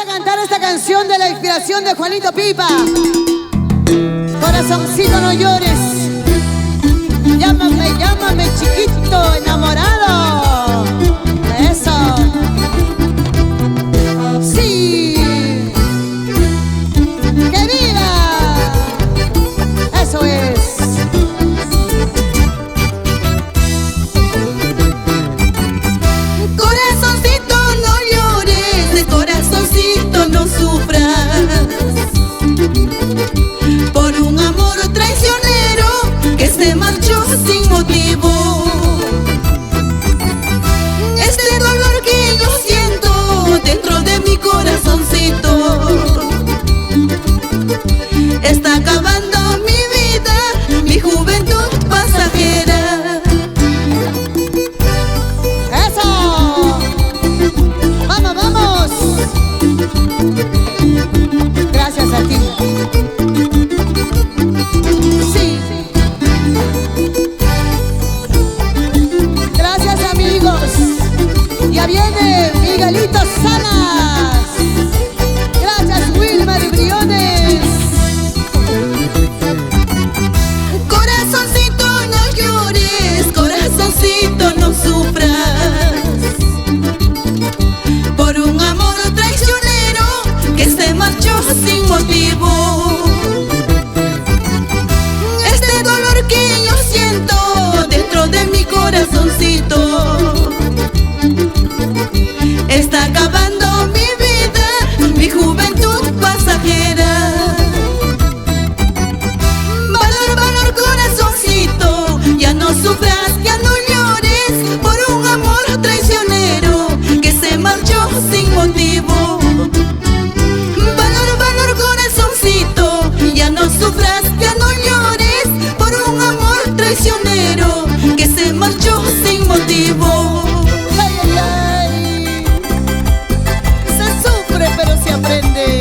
a cantar esta canción de la inspiración de Juanito Pipa. Corazoncito, no llores. Llámame, llámame, chiquito enamorado. Eso. Sí. ¡Que viva! Eso es. Corazoncito, no llores, corazoncito, no sufras por un amor traicionero que se marchó sin motivo. Este dolor que yo siento dentro de mi corazoncito está acabando mi vida, mi juventud pasajera. ¡Eso! ¡Vamos, vamos! Gracias a ti. Sí. Gracias, amigos. Ya viene Miguelito Salas. Gracias, Wilmar Briones. Corazoncito, no llores, corazoncito, no sufras por un amor traicionero que se marchó sin motivo. Este dolor que yo siento dentro de mi corazoncito está acabando mi vida, mi juventud pasajera. Valor, valor, corazoncito, ya no sufras, ya no llores por un amor traicionero que se marchó sin motivo. Valor, valor, corazoncito, ya no sufras, ya no llores por un amor traicionero que se marchó sin motivo. ¡Ay, ay, ay! Se sufre, pero se aprende.